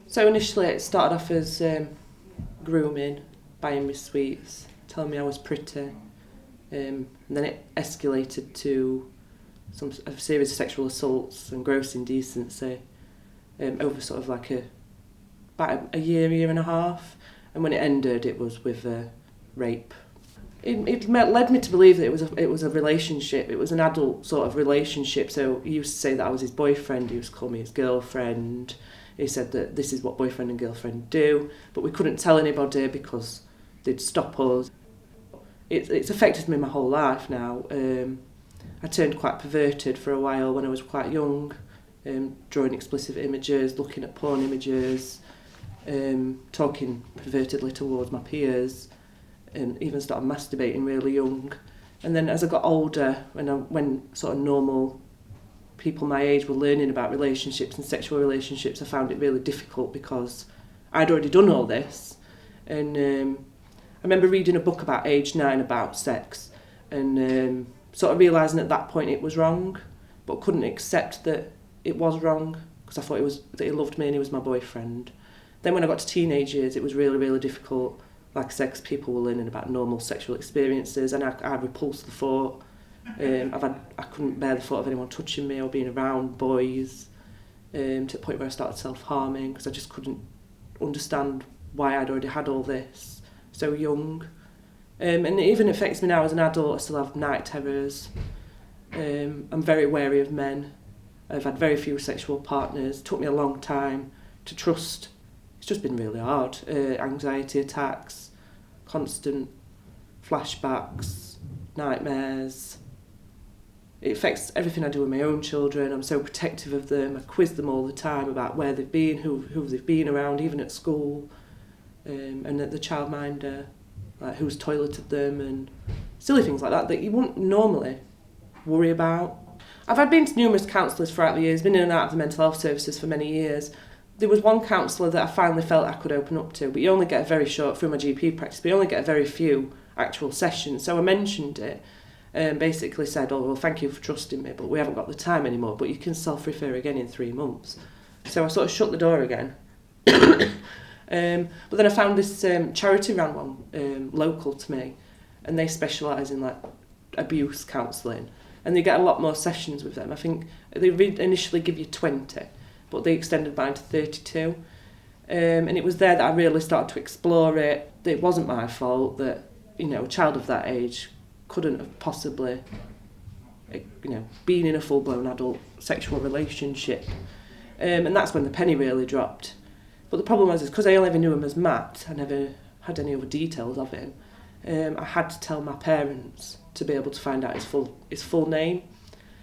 So initially it started off as grooming, buying me sweets, telling me I was pretty, and then it escalated to a series of sexual assaults and gross indecency over sort of like about a year and a half, and when it ended it was with rape. It led me to believe that it was a relationship. It was an adult sort of relationship. So he used to say that I was his boyfriend. He used to call me his girlfriend. He said that this is what boyfriend and girlfriend do, but we couldn't tell anybody because they'd stop us. It's affected me my whole life now. I turned quite perverted for a while when I was quite young, drawing explicit images, looking at porn images, talking pervertedly towards my peers, and even started masturbating really young. And then as I got older, when sort of normal people my age were learning about relationships and sexual relationships, I found it really difficult because I'd already done all this. And I remember reading a book about age 9 about sex and sort of realising at that point it was wrong, but couldn't accept that it was wrong because I thought that he loved me and he was my boyfriend. Then when I got to teenage years, it was really, really difficult. Like I said, 'cause people were learning about normal sexual experiences, and I repulsed the thought. I couldn't bear the thought of anyone touching me or being around boys, to the point where I started self-harming because I just couldn't understand why I'd already had all this so young. And it even affects me now as an adult. I still have night terrors. I'm very wary of men. I've had very few sexual partners. It took me a long time to trust. It's just been really hard. Anxiety attacks, constant flashbacks, nightmares. It affects everything I do with my own children. I'm so protective of them. I quiz them all the time about where they've been, who they've been around, even at school, and at the childminder, like who's toileted them and silly things like that you wouldn't normally worry about. I've been to numerous counsellors throughout the years, been in and out of the mental health services for many years. There was one counsellor that I finally felt I could open up to, but you only get a very short, through my GP practice, but you only get a very few actual sessions. So I mentioned it and basically said, oh, well, thank you for trusting me, but we haven't got the time anymore, but you can self-refer again in 3 months. So I sort of shut the door again. But then I found this charity ran one local to me, and they specialise in like abuse counselling, and they get a lot more sessions with them. I think they initially give you 20, but they extended mine to 32. And it was there that I really started to explore it. It wasn't my fault that, a child of that age couldn't have possibly, been in a full-blown adult sexual relationship. And that's when the penny really dropped. But the problem was, because I only ever knew him as Matt, I never had any other details of him, I had to tell my parents to be able to find out his full name.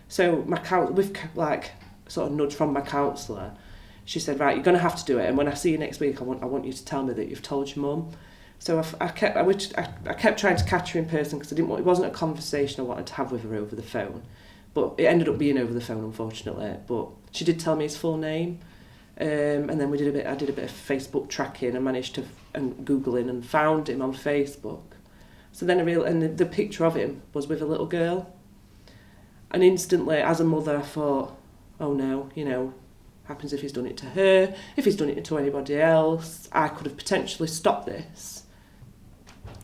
So with like sort of nudge from my counsellor, she said, right, you're going to have to do it, and when I see you next week, I want you to tell me that you've told your mum. So I kept trying to catch her in person because it wasn't a conversation I wanted to have with her over the phone, but it ended up being over the phone, unfortunately. But she did tell me his full name, and then I did a bit of Facebook tracking and managed to and Googling and found him on Facebook. So then the picture of him was with a little girl, and instantly, as a mother, I thought, oh no, happens if he's done it to her, if he's done it to anybody else, I could have potentially stopped this.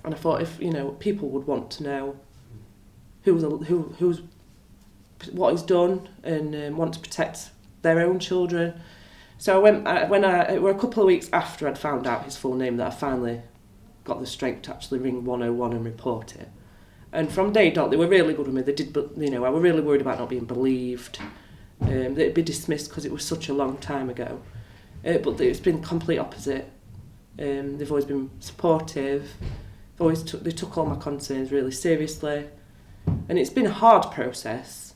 And I thought, if people would want to know who's what he's done and want to protect their own children. So it were a couple of weeks after I'd found out his full name that I finally got the strength to actually ring 101 and report it. And from day dot, they were really good with me. They did, but I were really worried about not being believed. That it'd be dismissed because it was such a long time ago. But it's been complete opposite. They've always been supportive. They took all my concerns really seriously, and it's been a hard process,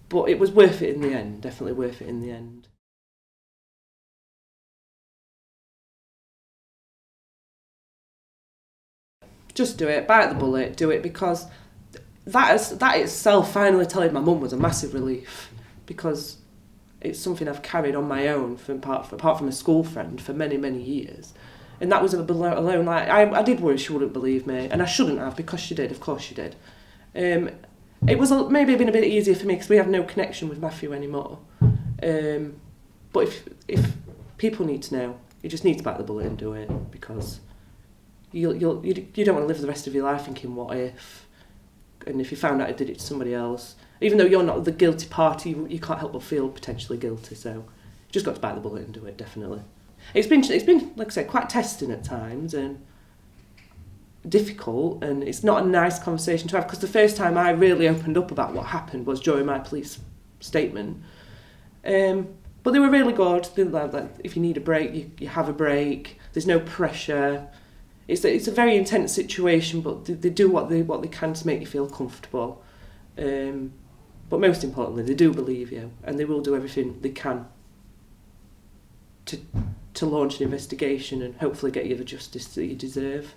but it was worth it in the end. Definitely worth it in the end. Just do it, bite the bullet, do it, because that itself, finally telling my mum, was a massive relief, because it's something I've carried on my own apart from a school friend for many, many years. And that was alone. Like I did worry she wouldn't believe me, and I shouldn't have, because she did. Of course she did. It was maybe been a bit easier for me because we have no connection with Matthew anymore. But if people need to know, You just need to bite the bullet and do it, because you don't want to live the rest of your life thinking, what if? And if you found out I did it to somebody else, even though you're not the guilty party, you can't help but feel potentially guilty. So you just got to bite the bullet and do it, definitely. It's been like I said, quite testing at times and difficult, and it's not a nice conversation to have, because the first time I really opened up about what happened was during my police statement. But they were really good. They like, if you need a break, you have a break. There's no pressure. It's a very intense situation, but they do what they can to make you feel comfortable. But most importantly, they do believe you, and they will do everything they can to launch an investigation and hopefully get you the justice that you deserve.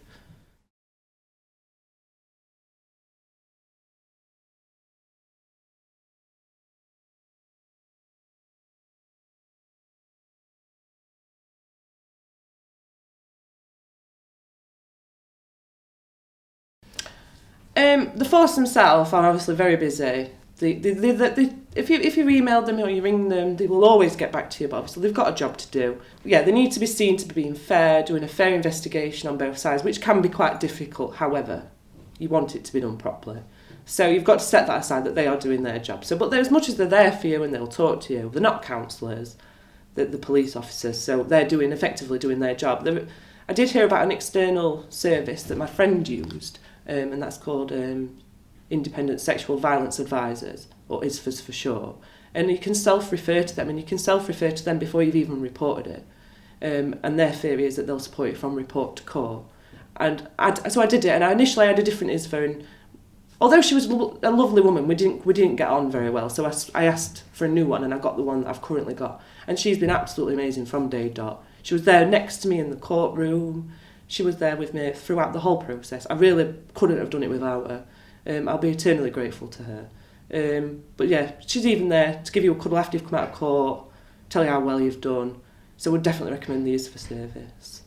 The force themselves are obviously very busy. If you email them or you ring them, they will always get back to you, but obviously they've got a job to do. Yeah, they need to be seen to be being fair, doing a fair investigation on both sides, which can be quite difficult. However, you want it to be done properly. So you've got to set that aside, that they are doing their job. So, but as much as they're there for you and they'll talk to you, they're not counsellors, the police officers, so they're effectively doing their job. I did hear about an external service that my friend used, and that's called Independent Sexual Violence Advisors, or ISVAs for short. And you can self-refer to them, and you can self-refer to them before you've even reported it. And their theory is that they'll support you from report to court. And so I did it, and initially I had a different ISVA, and although she was a lovely woman, we didn't get on very well. So I asked for a new one, and I got the one that I've currently got. And she's been absolutely amazing from day dot. She was there next to me in the courtroom. She was there with me throughout the whole process. I really couldn't have done it without her. I'll be eternally grateful to her. But yeah, she's even there to give you a cuddle after you've come out of court, tell you how well you've done. So I would definitely recommend the ISVA service.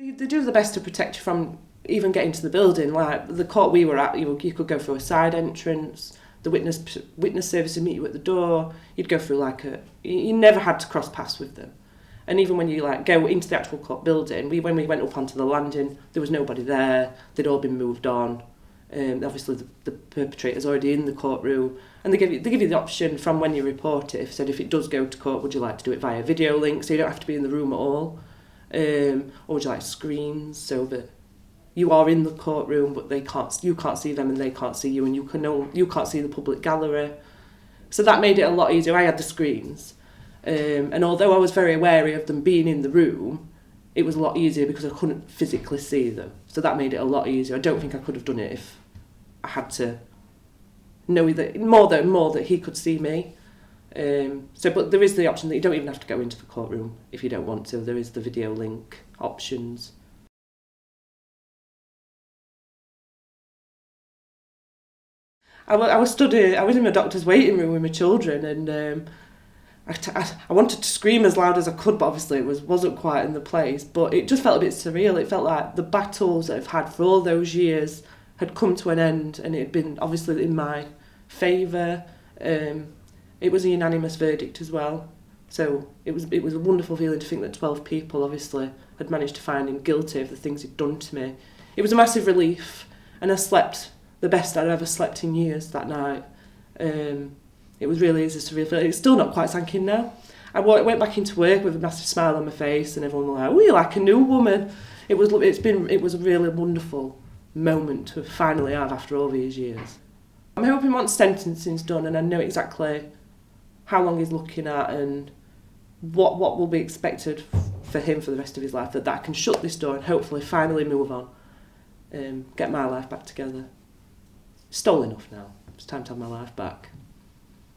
They do the best to protect you from even getting to the building. Like the court we were at, you could go through a side entrance. The witness service would meet you at the door. You'd go through you never had to cross paths with them. And even when you go into the actual court building, when we went up onto the landing, there was nobody there. They'd all been moved on. Obviously the perpetrator's already in the courtroom, and they give you the option from when you report it. If it does go to court, would you like to do it via video link, so you don't have to be in the room at all? Or would you like screens so that you are in the courtroom but you can't see them and they can't see you, and you can't see the public gallery. So that made it a lot easier. I had the screens, and although I was very wary of them being in the room, it was a lot easier because I couldn't physically see them. So that made it a lot easier. I don't think I could have done it if I had to know that more that he could see me. But there is the option that you don't even have to go into the courtroom if you don't want to. There is the video link options. I was in my doctor's waiting room with my children, and I wanted to scream as loud as I could, but obviously it wasn't quite in the place. But it just felt a bit surreal. It felt like the battles that I've had for all those years had come to an end, and it had been obviously in my favour. It was a unanimous verdict as well. So it was a wonderful feeling to think that 12 people obviously had managed to find him guilty of the things he'd done to me. It was a massive relief, and I slept the best I'd ever slept in years that night. It was really a surreal feeling. It's still not quite sank in now. I went back into work with a massive smile on my face, and everyone was like, "Oh, you're like a new woman." It was a really wonderful moment to finally have after all these years. I'm hoping once sentencing's done and I know exactly how long he's looking at and what will be expected for him for the rest of his life, that I can shut this door and hopefully finally move on, get my life back together. It's stolen enough now. It's time to have my life back.